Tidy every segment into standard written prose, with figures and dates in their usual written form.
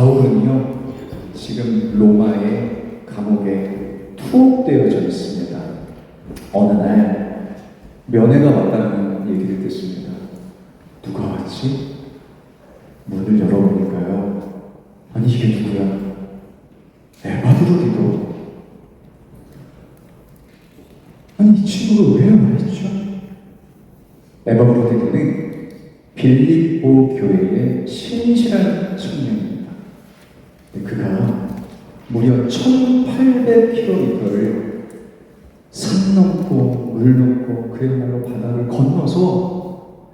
바울은요, 지금 로마의 감옥에 투옥되어져 있습니다. 어느 날 면회가 왔다는 얘기를 듣습니다. 누가 왔지? 문을 열어보니까요, 아니 이게 누구야? 에바브로디도. 아니 이 친구가 왜 와있죠? 에바브로디도는 빌립보 교회의 신실한 청년입니다. 그가 무려 1800km를 산 넘고 물 넘고 그야말로 바다를 건너서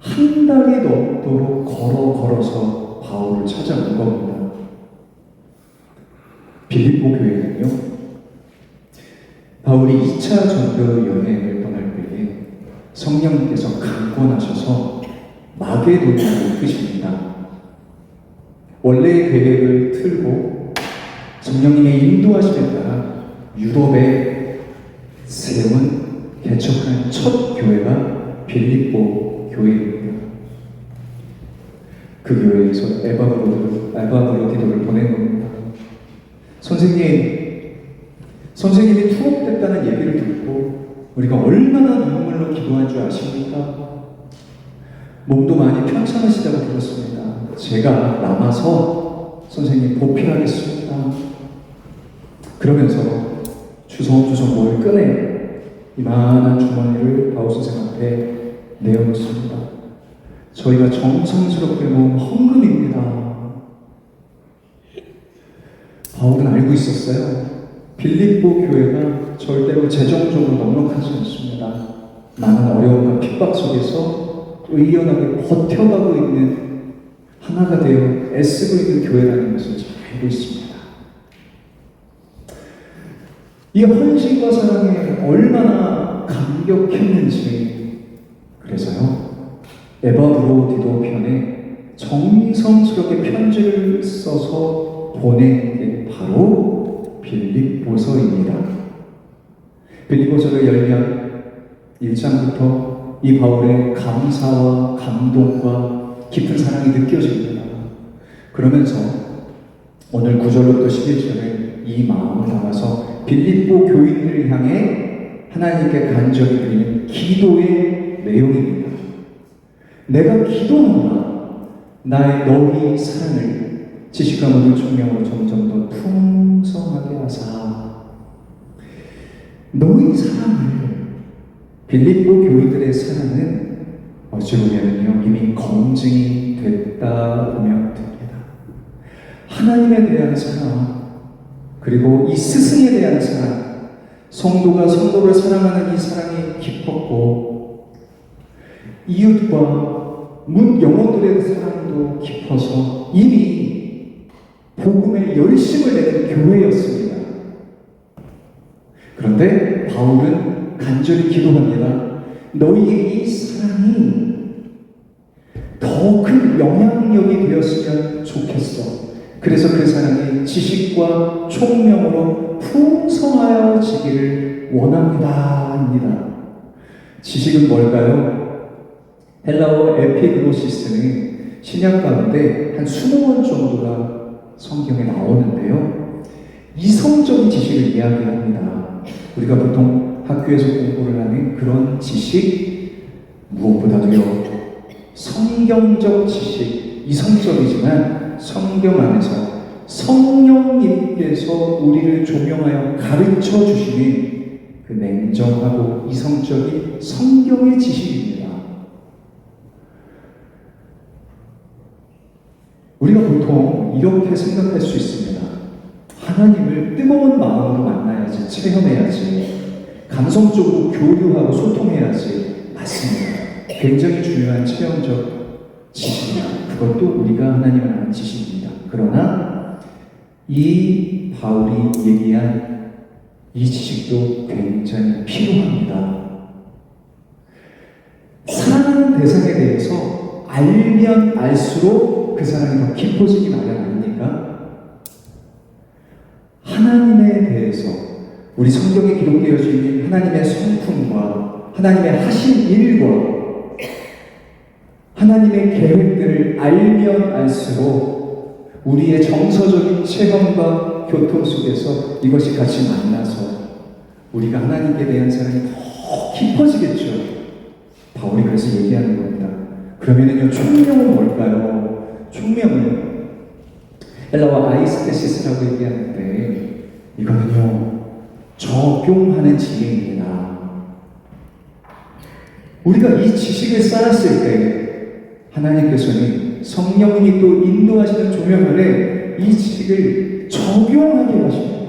한 달이 넘도록 걸어서 바울을 찾아온 겁니다. 빌립보 교회는요, 바울이 2차 전도 여행을 떠날 때에 성령님께서 강권하셔서 마게도냐로 이끄십니다. 원래의 계획을 틀고 성령님의 인도하심에 따라 유럽에 세운 개척한 첫 교회가 빌립보 교회입니다. 그 교회에서 에바브로디도를 보낸 겁니다. 선생님이 투옥됐다는 얘기를 듣고 우리가 얼마나 눈물로 기도한 줄 아십니까? 몸도 많이 편찮으시다고 들었습니다. 제가 남아서 선생님 보필하겠습니다. 그러면서 주섬주섬 뭘 꺼내 이만한 주머니를 바울 선생 앞에 내어놓습니다. 저희가 정성스럽게 모은 헌금입니다. 바울은 알고 있었어요. 빌립보 교회가 절대로 재정적으로 넉넉하지 않습니다. 많은 어려움과 핍박 속에서 의연하게 버텨가고 있는, 하나가 되어 애쓰고 있는 교회라는 것을 잘 알고 있습니다. 이 헌신과 사랑에 얼마나 감격했는지, 그래서요, 에바브로디도 편에 정성스럽게 편지를 써서 보낸 게 바로 빌립보서입니다. 빌립보서를 열면 1장부터 이 바울의 감사와 감동과 깊은 사랑이 느껴집니다. 그러면서 오늘 9절부터 11절에 이 마음을 담아서 빌립보 교인들을 향해 하나님께 간절히 드리는 기도의 내용입니다. 내가 기도하노라 나의 너희 사랑을 지식과 모든 총명으로 점점 더 풍성하게 하사. 너희 사랑을, 빌립보 교인들의 사랑은 어찌 보면요 이미 검증이 됐다 보면 됩니다. 하나님에 대한 사랑, 그리고 이 스승에 대한 사랑, 성도가 성도를 사랑하는 이 사랑이 깊었고, 이웃과 영혼들의 사랑도 깊어서 이미 복음에 열심을 내는 교회였습니다. 그런데 바울은 간절히 기도합니다. 너희의 이 사랑이 더 큰 영향력이 되었으면 좋겠어. 그래서 그 사랑이 지식과 총명으로 풍성하여지기를 원합니다. 지식은 뭘까요? 헬라어 에피그노시스는 신약 가운데 한 20번 정도가 성경에 나오는데요, 이성적인 지식을 이야기합니다. 우리가 보통 학교에서 공부를 하는 그런 지식, 무엇보다도요 성경적 지식, 이성적이지만 성경 안에서 성령님께서 우리를 조명하여 가르쳐 주시는 그 냉정하고 이성적인 성경의 지식입니다. 우리가 보통 이렇게 생각할 수 있습니다. 하나님을 뜨거운 마음으로 만나야지, 체험해야지, 감성적으로 교류하고 소통해야지. 맞습니다. 굉장히 중요한 체험적 지식입니다. 그것도 우리가 하나님을 아는 지식입니다. 그러나 이 바울이 얘기한 이 지식도 굉장히 필요합니다. 사랑하는 대상에 대해서 알면 알수록 그 사랑이 더 깊어지기 마련 아닙니까? 하나님에 대해서, 우리 성경에 기록되어져 있는 하나님의 성품과 하나님의 하신 일과 하나님의 계획들을 알면 알수록 우리의 정서적인 체험과 교통 속에서 이것이 같이 만나서 우리가 하나님께 대한 사랑이 더 깊어지겠죠. 바울이 그래서 얘기하는 겁니다. 그러면은요, 총명은 뭘까요? 총명은 헬라어 아이스테시스라고 얘기하는데 이거는요, 적용하는 지혜입니다. 우리가 이 지식을 쌓았을 때 하나님께서는 성령님이 또 인도하시는 조명 아래 이 지식을 적용하게 하십니다.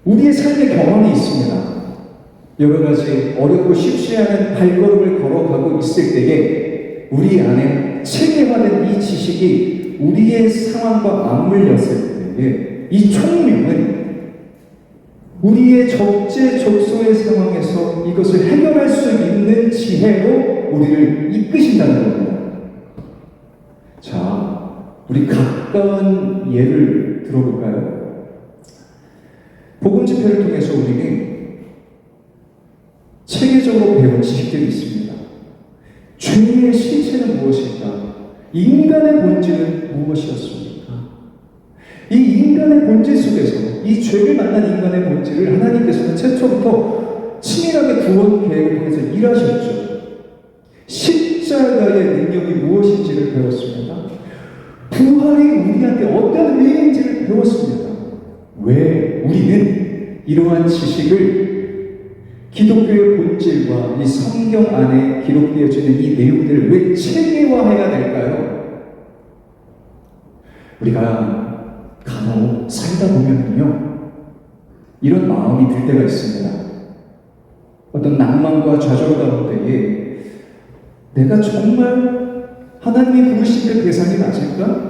우리의 삶의 경험이 있습니다. 여러 가지 어렵고 쉽지 않은 발걸음을 걸어가고 있을 때에 우리 안에 체계화된 이 지식이 우리의 상황과 맞물렸을 때에 이 총명은 우리의 적재적소의 상황에서 이것을 해결할 수 있는 지혜로 우리를 이끄신다는 겁니다. 자, 우리 가까운 예를 들어볼까요? 복음 집회를 통해서 우리는 체계적으로 배운 지식들이 있습니다. 죄의 실체는 무엇일까? 인간의 본질은 무엇이었습니까? 이 인간의 본질 속에서 이 죄를 만난 인간의 본질을 하나님께서는 최초부터 치밀하게 구원 계획을 통해서 일하셨죠. 십자가의 능력이 무엇인지를 배웠습니다. 부활이 우리한테 어떤 의미인지를 배웠습니다. 왜 우리는 이러한 지식을 기독교의 본질과 이 성경 안에 기록되어지는 이 내용들을 왜 체계화해야 될까요? 우리가 간혹 살다 보면요, 이런 마음이 들 때가 있습니다. 어떤 낭만과 좌절 가운데에 내가 정말 하나님이 부르신 그 대상이 맞을까?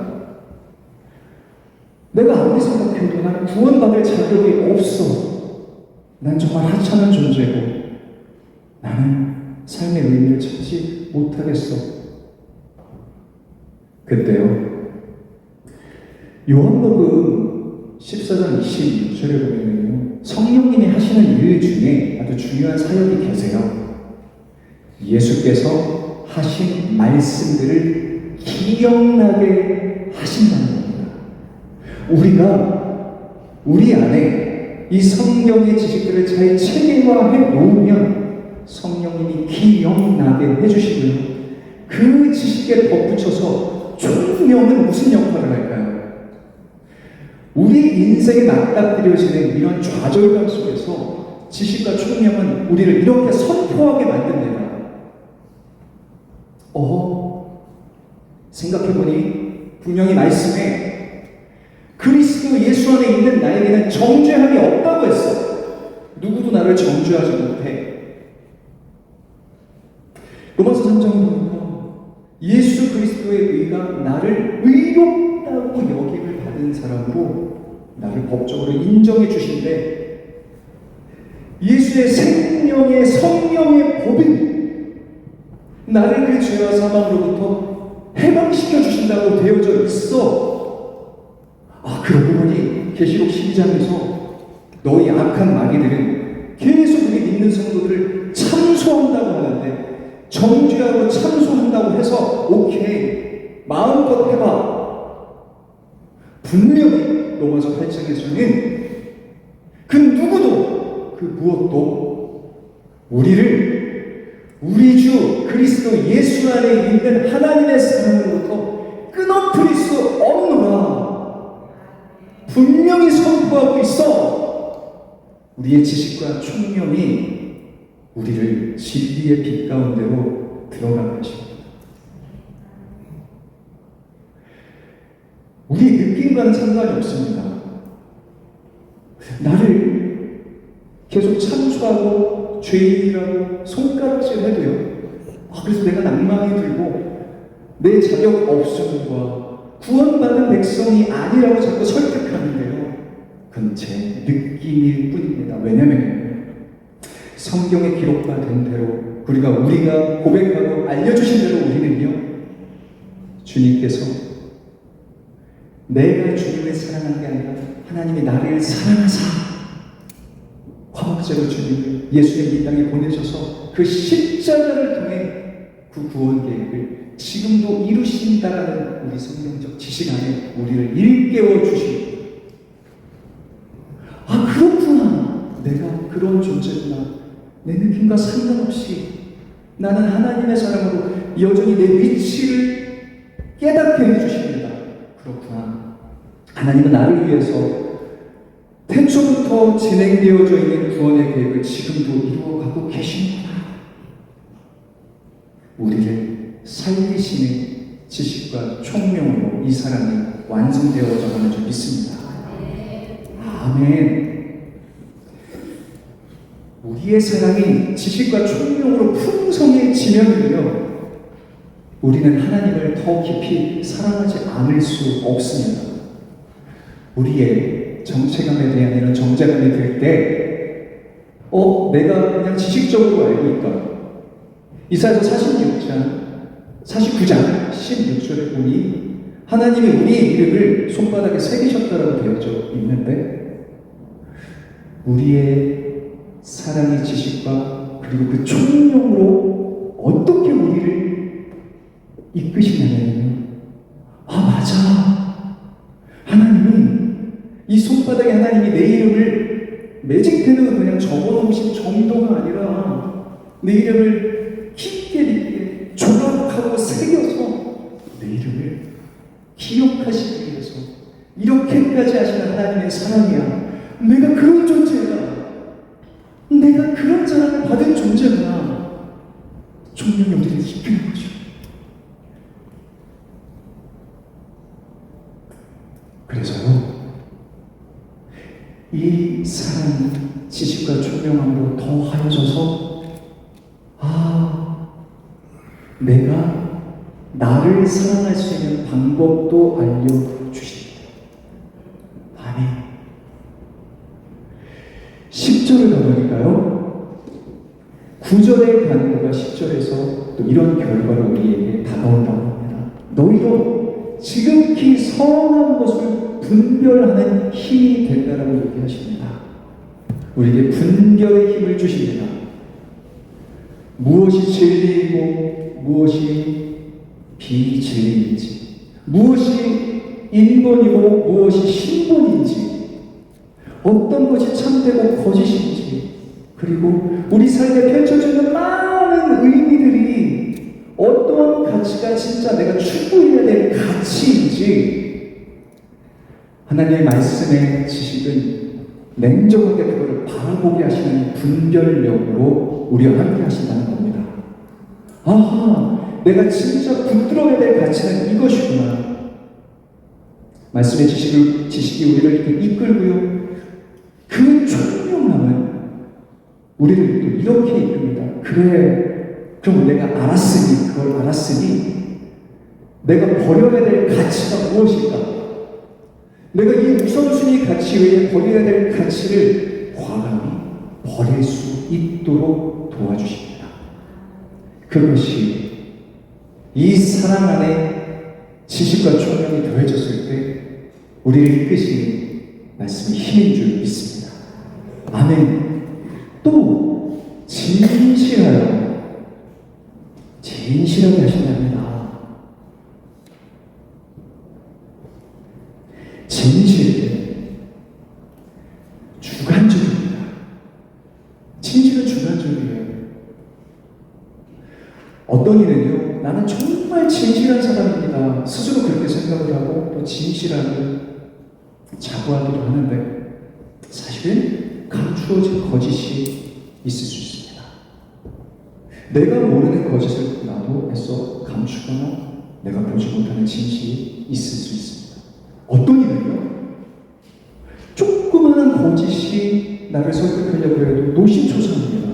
내가 아무리 생각해도 난 구원받을 자격이 없어. 난 정말 하찮은 존재고 나는 삶의 의미를 찾지 못하겠어. 그때요, 요한복음 14장 26절에 보면요, 성령님이 하시는 일 중에 아주 중요한 사역이 계세요. 예수께서 하신 말씀들을 기억나게 하신다는 겁니다. 우리가 우리 안에 이 성경의 지식들을 잘 체계화해 놓으면 성령님이 기억나게 해주시고요, 그 지식에 덧붙여서 총명은 무슨 역할을 할까요? 우리 인생에 맞닥뜨려지는 이런 좌절감 속에서 지식과 총명은 우리를 이렇게 선포하게 만듭니다. 생각해보니 분명히 말씀에 그리스도 예수 안에 있는 나에게는 정죄함이 없다고 했어. 누구도 나를 정죄하지 못해. 로마서 3장에 보면 예수 그리스도의 의가 나를 의롭다고 여김을 받은 사람으로 나를 법적으로 인정해 주신데, 예수의 생명의 성령의 법은 나를 그 죄와 사망으로부터 해방시켜 주신다고 되어져 있어. 그러고 보니 계시록 12장에서 너희 악한 마귀들은 계속 우리 믿는 성도들을 참소한다고 하는데, 정죄하고 참소한다고 해서 오케이, 마음껏 해봐. 분명히 로마서 8장에서는 그 누구도 그 무엇도 우리를 우리 주 그리스도 예수 안에 있는 하나님의 사랑으로부터 끊어버릴 수 없노라 분명히 선포하고 있어. 우리의 지식과 총명이 우리를 진리의 빛 가운데로 들어가게 하십니다. 우리 느낌과는 상관이 없습니다. 나를 계속 참수하고 죄인이라고 손가락질 해도요, 그래서 내가 낭만이 들고 내 자격 없음과 구원받은 백성이 아니라고 자꾸 설득하는데요, 그건 제 느낌일 뿐입니다. 왜냐하면 성경에 기록된 대로 우리가 고백하고 알려주신 대로 우리는요, 주님께서 내가 주님을 사랑한 게 아니라 하나님이 나를 사랑하사 화목제로 주님을 예수의 이 땅에 보내셔서 그 십자가를 통해 그 구원 계획을 지금도 이루신다라는 우리 성경적 지식 안에 우리를 일깨워 주십니다. 아, 그렇구나. 내가 그런 존재구나. 내 느낌과 상관없이 나는 하나님의 사람으로 여전히 내 위치를 깨닫게 해주십니다. 그렇구나. 하나님은 나를 위해서 태초부터 진행되어져 있는 구원의 계획을 지금도 이루어가고 계시는구나. 우리를 살리시는 지식과 총명으로 이 사랑이 완성되어져 가는 줄 믿습니다. 아멘. 우리의 사랑이 지식과 총명으로 풍성해지면요, 우리는 하나님을 더 깊이 사랑하지 않을 수 없습니다. 우리의 정체감에 대한 이런 정체감이 들 때, 내가 그냥 지식적으로 알고 있다. 이사야서 49장 16절에 보니 하나님이 우리의 이름을 손바닥에 새기셨다라고 되어져 있는데, 우리의 사랑의 지식과 그리고 그 총명으로 어떻게 우리를 이끄시냐면요, 맞아. 하나님이 이 손바닥에 하나님이 내 이름을 매직펜으로 그냥 적어놓으신 정도가 아니라 내 이름을 깊게 조각하고 새겨서 내 이름을 기억하시기 위해서 이렇게까지 하시는 하나님의 사랑이야. 내가 그런 존재야. 내가 그런 사랑을 받은 존재구나. 총명이 우리를 이끄는 거죠. 그래서요, 이 사랑이 지식과 총명함으로 더하여져서 내가 나를 사랑할 수 있는 방법도 알려주십니다. 아멘. 10절을 가보니까요, 9절의 간구가 10절에서 또 이런 결과로 우리에게 다가온다고 합니다. 너희도 지극히 선한 것을 분별하는 힘이 된다라고 얘기하십니다. 우리에게 분별의 힘을 주십니다. 무엇이 진리이고 무엇이 비진리인지, 무엇이 인본이고 무엇이 신본인지, 어떤 것이 참되고 거짓인지, 그리고 우리 삶에 펼쳐지는 많은 의미들이 어떠한 가치가 진짜 내가 추구해야 될 가치인지, 하나님의 말씀의 지식은 냉정하게 그걸 바라보게 하시는 분별력으로 우리와 함께 하신다는 겁니다. 내가 진짜 붙들어야 될 가치는 이것이구나. 말씀의 지식이 우리를 이렇게 이끌고요, 그 총명함은 우리를 또 이렇게 이끕니다. 그래, 그럼 내가 알았으니, 그걸 알았으니 내가 버려야 될 가치가 무엇일까? 내가 이 우선순위 가치 외에 버려야 될 가치를 과감히 버릴 수 있도록 도와주십니다. 그것이 이 사랑 안에 지식과 총명이 더해졌을 때 우리를 이끄시는 말씀이 힘인 줄 믿습니다. 아멘. 또 진실하게 하신답니다. 진실은 주관적입니다. 진실은 주관적이에요. 어떤 이는요, 나는 정말 진실한 사람입니다. 스스로 그렇게 생각을 하고 또 진실함을 자부하기도 하는데, 사실은 감추어진 거짓이 있을 수 있습니다. 내가 모르는 거짓을 나도 애써 감추거나 내가 보지 못하는 진실이 있을 수 있습니다. 어떤 이는요, 조그마한 거짓이 나를 설득하려고 해도 노심초사합니다.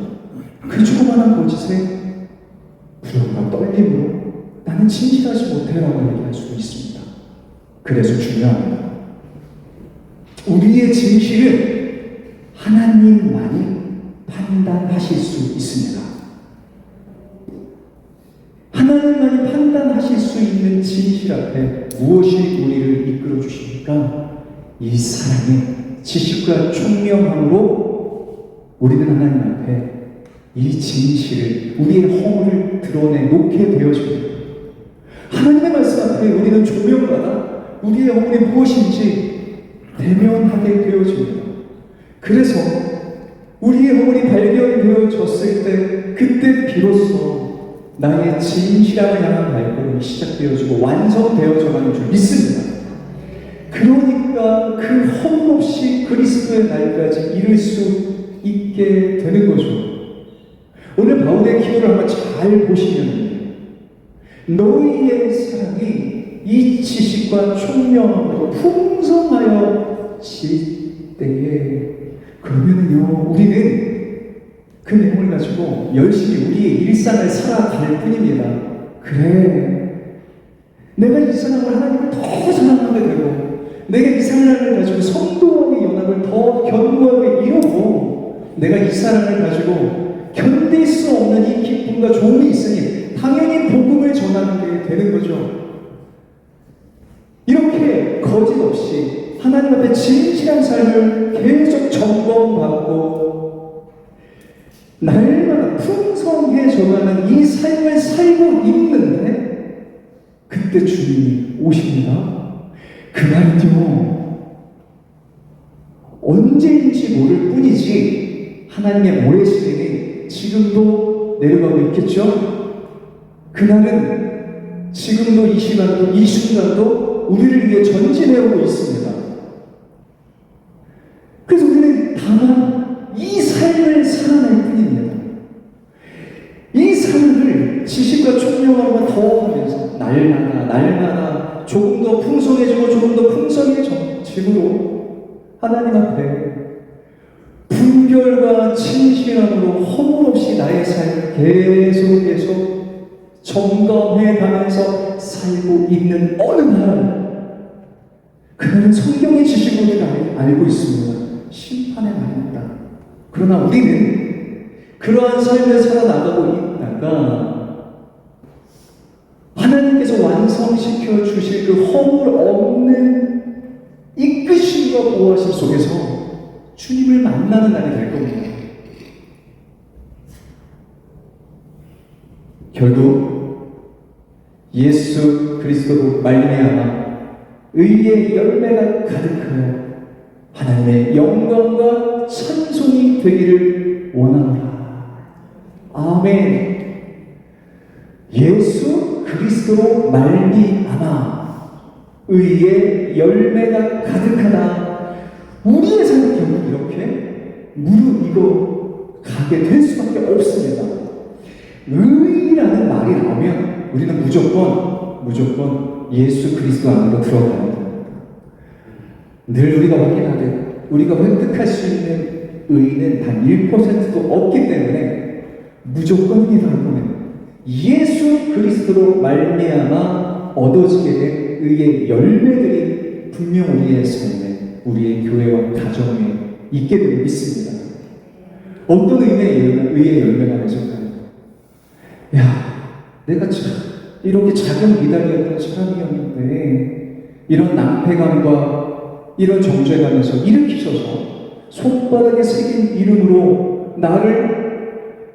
그 조그마한 거짓에 불안과 떨림으로 나는 진실하지 못해라고 얘기할 수 있습니다. 그래서 중요합니다. 우리의 진실은 하나님만이 판단하실 수 있습니다. 하나님만이 판단하실 수 있는 진실 앞에 무엇이 우리를 이끌어 주십니까? 이 사랑의 지식과 총명함으로 우리는 하나님 앞에 이 진실을, 우리의 허물을 드러내 놓게 되어집니다. 하나님의 말씀 앞에 우리는 조명받아 우리의 영혼이 무엇인지 대면하게 되어집니다. 그래서 우리의 영혼이 발견되어졌을 때 그때 비로소 나의 진실함을 향한 발걸음이 시작되어지고 완성되어져가는 줄 믿습니다. 그러니까 그 허물 없이 그리스도의 날까지 이룰 수 있게 되는 거죠. 오늘 바울의 기도를 한번 잘 보시면 너희의 사랑이 이 지식과 총명함으로 풍성하여 질 때에 그러면은요 우리는 그 내용을 가지고 열심히 우리의 일상을 살아갈 뿐입니다. 그래 내가 이 사람을 하나님을 더 사랑하게 되고 내가 이 사랑을 가지고 성도와의 연합을 더 견고하게 이루고 내가 이 사랑을 가지고 견딜 수 없는 이 기쁨과 좋음이 있으니 당연히 복음을 전하는 게 되는 거죠. 이렇게 거짓 없이 하나님 앞에 진실한 삶을 계속 점검받고 날마다 풍성해져가는 이 삶을 살고 있는데 그때 주님이 오십니다. 그날은요 언제인지 모를 뿐이지 하나님의 모래시계는 지금도 내려가고 있겠죠. 그날은 지금도 이 시간도 이 순간도 우리를 위해 전진해오고 있습니다. 그래서 우리는 다만 이 삶을 살아낼 뿐입니다. 이 삶을 지식과 총명함과 더하면서 날마다 조금 더 풍성해지고 조금 더 풍성해짐으로 하나님 앞에 분별과 진실함으로 허물 없이 나의 삶을 계속 점검해 가면서 살고 있는 어느 날 그날은 성경의 지식으로 알고 있습니다. 심판의 날입니다. 그러나 우리는 그러한 삶을 살아나가고 있다가 하나님께서 완성시켜 주실 그 허물 없는 이끄심과 보호하심 속에서 주님을 만나는 날이 될 겁니다. 결국 예수 그리스도로 말미암아 의의 열매가 가득하여 하나님의 영광과 찬송이 되기를 원합니다. 아멘. 예수 그리스도로 말미암아 의의 열매가 가득하다. 우리의 삶의 경우 이렇게 무르익어 가게 될 수밖에 없습니다. 의라는 말이 나오면 우리는 무조건 예수 그리스도 안으로 들어가야 됩니다. 늘 우리가 확인하되 우리가 획득할 수 있는 의는 단 1%도 없기 때문에 무조건 기도하면 예수 그리스도로 말미암아 얻어지게 된 의의 열매들이 분명 우리의 삶에 우리의 교회와 가정에 있게 됨을 믿습니다. 어떤 의의 열매가 맺을까요? 내가 참 이렇게 작은 미달이었던 사람이었는데 이런 낭패감과 이런 정죄감에서 일으키셔서 손바닥에 새긴 이름으로 나를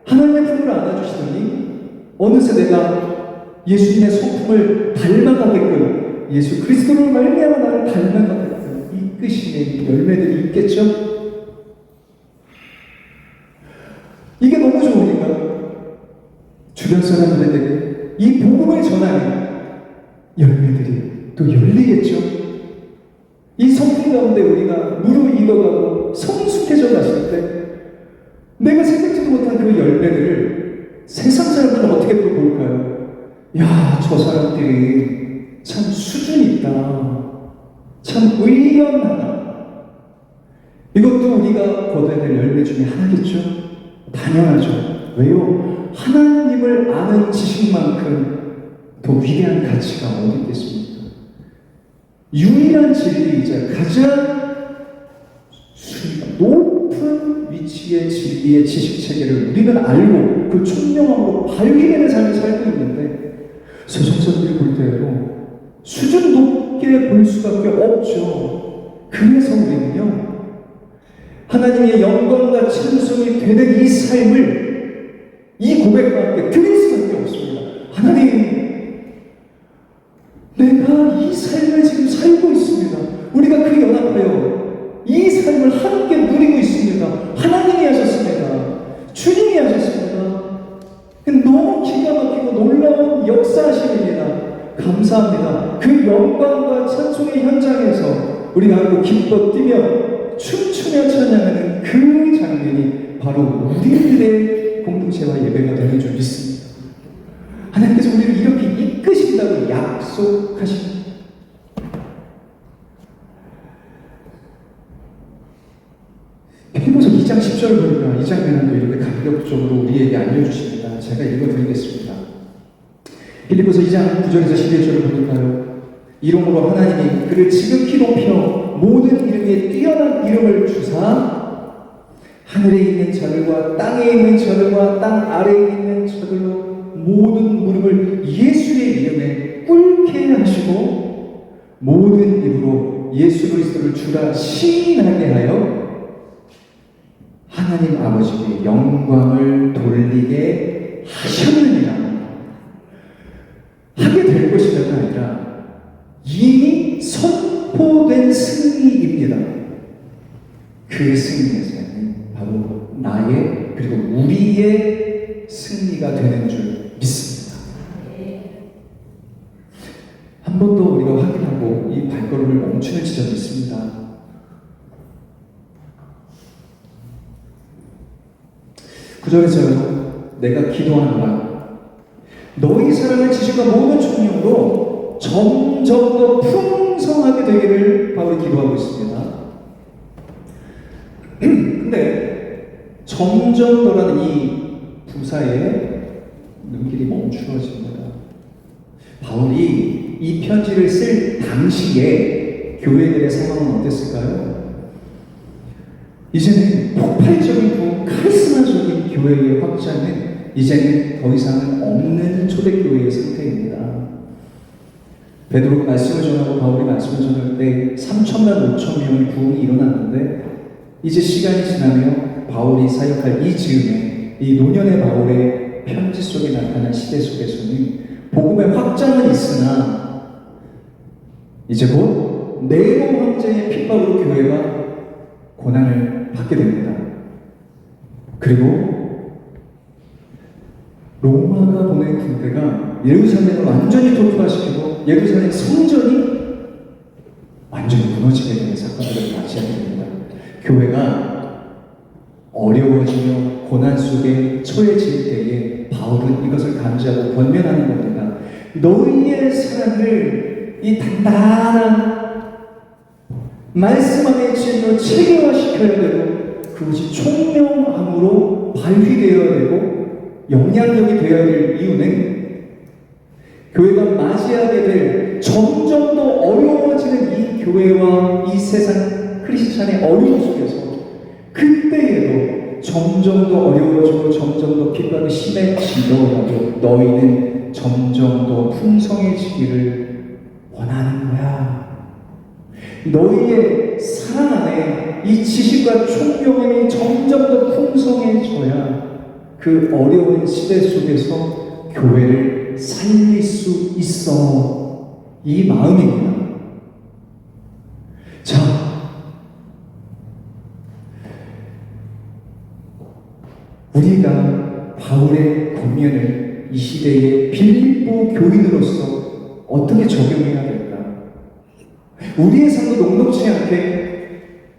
하나님의 품으로 안아주시더니 어느새 내가 예수님의 성품을 닮아가게끔 예수 그리스도로 말미암아 나를 닮아가게끔 이끄심의 열매들이 있겠죠? 이게 너무 좋으니까 주변 사람들에게 이 복음을 전하는 열매들이 또 열리겠죠? 이 성품 가운데 우리가 무르익어가고 성숙해져 갔을 때 내가 생각지도 못한 그 열매들을 세상 사람들은 어떻게 또 볼까요? 저 사람들이 참 수준이 있다. 참 의연하다. 이것도 우리가 거둬야 될 열매 중에 하나겠죠? 당연하죠. 왜요? 하나님을 아는 지식만큼 더 위대한 가치가 어디 있겠습니까? 유일한 진리이자 가장 높은 위치의 진리의 지식체계를 우리는 알고 그 총명함으로 발휘되는 삶을 살고 있는데 세상사람들이 볼 때에도 수준 높게 볼 수밖에 없죠. 그래서 우리는요 하나님의 영광과 찬송이 되는 이 삶을 이 고백과 함께 드릴 수밖에 없습니다. 하나님 삶을 지금 살고 있습니다. 우리가 그 연합하여 이 삶을 함께 누리고 있습니다. 하나님이 하셨습니다. 주님이 하셨습니다. 너무 기가 막히고 놀라운 역사하심입니다. 감사합니다. 그 영광과 찬송의 현장에서 우리가 하고 기뻐 뛰며 춤추며 찬양하는 그 장면이 바로 우리들의 공동체와 예배가 되는 줄 믿습니다. 하나님께서 우리를 이렇게 이끄신다고 약속하십니다. 빌립보서 2장 10절을 보니까 이 장면을 이렇게 감격적으로 우리에게 알려주십니다. 제가 읽어드리겠습니다. 빌립보서 2장 9절에서 11절을 보니까요. 이름으로 하나님이 그를 지극히 높여 모든 이름에 뛰어난 이름을 주사 하늘에 있는 자들과 땅에 있는 자들과 땅 아래에 있는 자들로 모든 무릎을 예수의 이름에 꿇게 하시고 모든 입으로 예수 그리스도를 주라 시인하게 하여 하나님 아버지께 영광을 돌리게 하셨느니라. 하게 될 것이라가 아니라 이미 선포된 승리입니다. 그 승리에서는 바로 나의 그리고 우리의 승리가 되는 줄 믿습니다. 한 번 더 우리가 확인하고 이 발걸음을 멈추는 지점이 있습니다. 구절에서요, 내가 기도하노라 너희 사랑을 지식과 모든 총명으로 점점 더 풍성하게 되기를 바울이 기도하고 있습니다. 근데 점점 더라는 이 부사에 눈길이 멈추어집니다. 바울이 이 편지를 쓸 당시에 교회들의 상황은 어땠을까요? 이제는 폭발적이고 카리스마적인 교회의 확장은 이제는 더 이상은 없는 초대교회의 상태입니다. 베드로가 말씀을 전하고 바울이 말씀을 전할 때 3천만 5천 명의 부흥이 일어났는데 이제 시간이 지나며 바울이 사역할 이 즈음에 이 노년의 바울의 편지 속에 나타난 시대 속에서는 복음의 확장은 있으나 이제 곧 네로 황제의 핍박으로 교회가 고난을 받게 됩니다. 그리고 로마가 보낸 군대가 예루살렘을 완전히 돌파시키고 예루살렘 성전이 완전히 무너지게 되는 사건들을 맞이하게 됩니다. 교회가 어려워지며 고난 속에 처해질 때에 바울은 이것을 감지하고 권면하는 겁니다. 너희의 사랑을 이 단단한 말씀 안에 진로 체계화시켜야 되고 그것이 총명함으로 발휘되어야 되고 영향력이 되어야 될 이유는 교회가 맞이하게 될 점점 더 어려워지는 이 교회와 이 세상 크리스찬의 어려움 속에서 그때에도 점점 더 어려워지고 점점 더 핍박이 심해지더라도 너희는 점점 더 풍성해지기를 원하는 거야. 너희의 사랑 안에 이 지식과 총명함이 점점 더 풍성해져야 그 어려운 시대 속에서 교회를 살릴 수 있어. 이 마음입니다. 자, 우리가 바울의 권면을 이 시대의 빌립보 교인으로서 어떻게 적용해야 될까? 우리의 삶도 녹록지 않게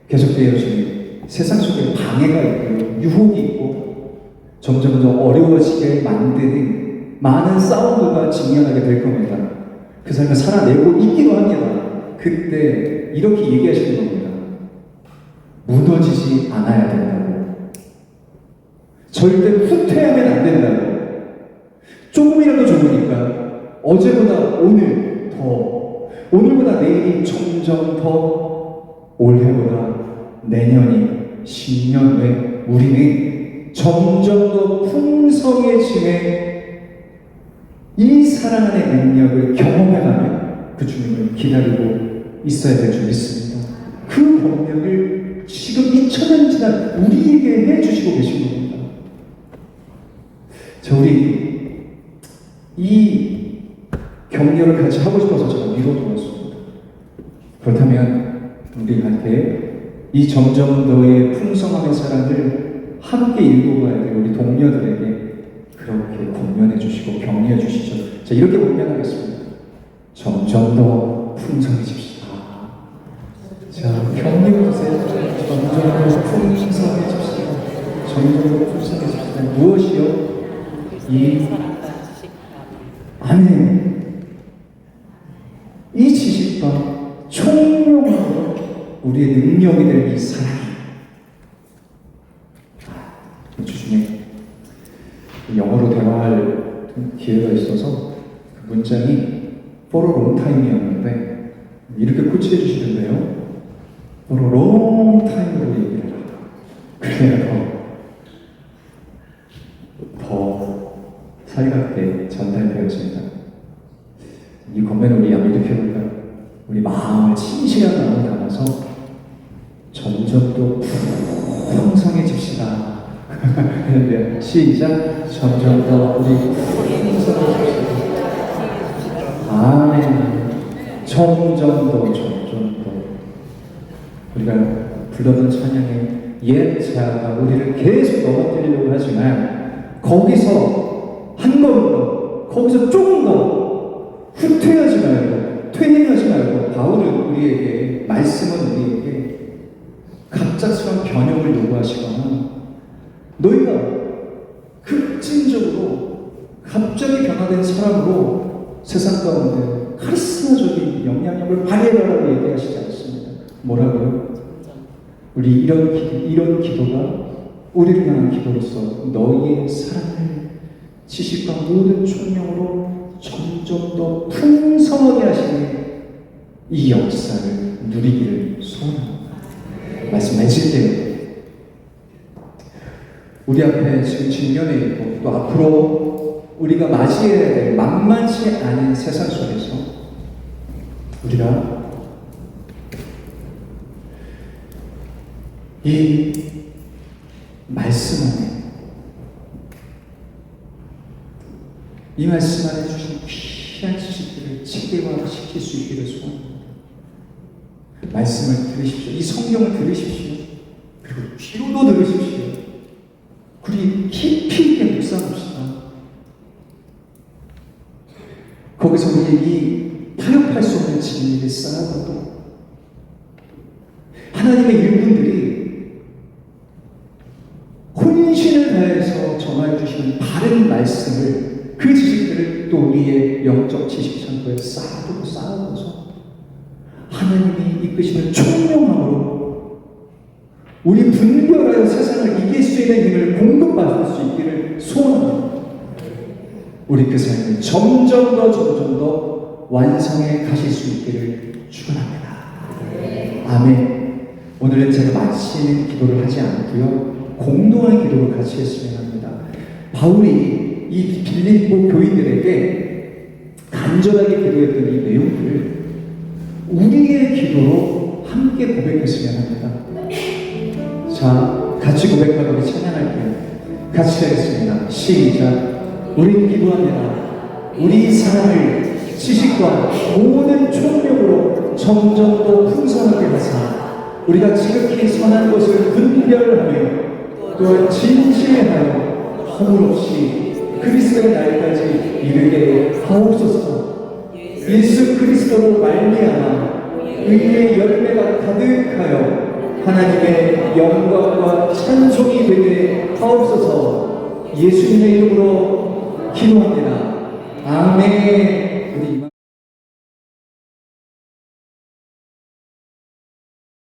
계속되어지는 세상 속에 방해가 있고 유혹이 있고 점점 더 어려워지게 만드는 많은 싸움들과 직면하게 될 겁니다. 그 삶을 살아내고 있기도 합니다. 그때 이렇게 얘기하시는 겁니다. 무너지지 않아야 된다고. 절대 후퇴하면 안 된다고. 조금이라도 좋으니까 어제보다 오늘 더, 오늘보다 내일이 점점 더, 올해보다 내년이 10년 후에 우리는 점점 더 풍성해짐에 이 사랑 안의 능력을 경험해가며 그 주님을 기다리고 있어야 될 줄 믿습니다. 그 권력을 지금 2000년 지난 우리에게 해주시고 계신 겁니다. 자, 우리 이 격려를 같이 하고 싶어서 제가 미뤄두었습니다. 그렇다면 우리한테 이 점점 더의 풍성함의 사랑을 함께 읽어가야 될 우리 동료들에게 그렇게 권면해 주시고 격려해 주시죠. 자, 이렇게 권면하겠습니다. 점점 더 풍성해집시다. 자, 격려해 주세요. 점점 더 풍성해집시다. 점점 더 풍성해집시다. 무엇이요? 이 안에 이 지식과 총명으로 우리의 능력이 될 이 사랑. 주중에 영어로 대화할 기회가 있어서 그 문장이 for a long time이었는데 이렇게 코치해 주시는데요. for a long time으로 얘기를 해라. 그래야 더 살갑게 전달되어집니다. 이 권면을 우리 한번 이렇게 해볼까요? 우리 마음을 진실한 마음을 담아서 점점 더 풍성해집시다. 네, 시작. 점점 더 우리 풍성해집시다. 아멘. 점점 더 우리가 불렀던 찬양의 옛 자아가 우리를 계속 넘어뜨리려고 하지만 거기서 한 걸음 더, 거기서 조금 더 후퇴하지 말고 퇴행하지 말고 바울은 우리에게 말씀은 우리에게 갑작스러운 변형을 요구하시거나 너희가 급진적으로 갑자기 변화된 사람으로 세상 가운데 카리스마적인 영향력을 발휘해라라고 얘기하시지 않습니다. 뭐라고요? 우리 이런 기도가 우리를 향한 기도로서 너희의 사랑을 지식과 모든 총명으로 점점 더 풍성하게 하시는 이 역사를 누리기를 소원합니다. 말씀하실 때 우리 앞에 지금 직면해 있고 또 앞으로 우리가 맞이해야 될 만만치 않은 세상 속에서 우리가 이 말씀 안에 이 말씀 안에 주신 귀한 지식들을 체계화시킬 수 있기를 소원합니다. 말씀을 들으십시오. 이 성경을 들으십시오. 그리고 귀로도 들으십시오. 우리 깊이 있게 묵상합시다. 거기서 우리의 이 타협할 수 없는 진리를 쌓아가도 하나님의 일꾼들이 혼신을 다해서 전하여 주시는 바른 말씀을 그 지식들을 또 우리의 영적 지식 창고에 쌓아둬서 하나님이 이끄시는 총명함으로 우리 분별하여 세상을 이길 수 있는 힘을 공급받을 수 있기를 소원합니다. 우리 그 삶을 점점 더 완성해 가실 수 있기를 축원합니다. 아멘. 오늘은 제가 마치는 기도를 하지 않고요, 공동한 기도를 같이 했으면 합니다. 바울이 이 빌립보 교인들에게 간절하게 기도했던 이 내용들을 우리의 기도로 함께 고백했으면 합니다. 자, 같이 고백하고 우리 찬양할게요. 같이 하겠습니다. 시작. 우리는 기도합니다. 우리 사랑을 지식과 모든 총력으로 점점 더 풍성하게 하사 우리가 지극히 선한 것을 분별하며 또 진실하여 허물 없이 그리스도의 날까지 이르게 하옵소서. 예수 그리스도로 말미암아 의의 열매가 가득하여 하나님의 영광과 찬송이 되게 하옵소서. 예수님의 이름으로 기도합니다. 아멘. 우리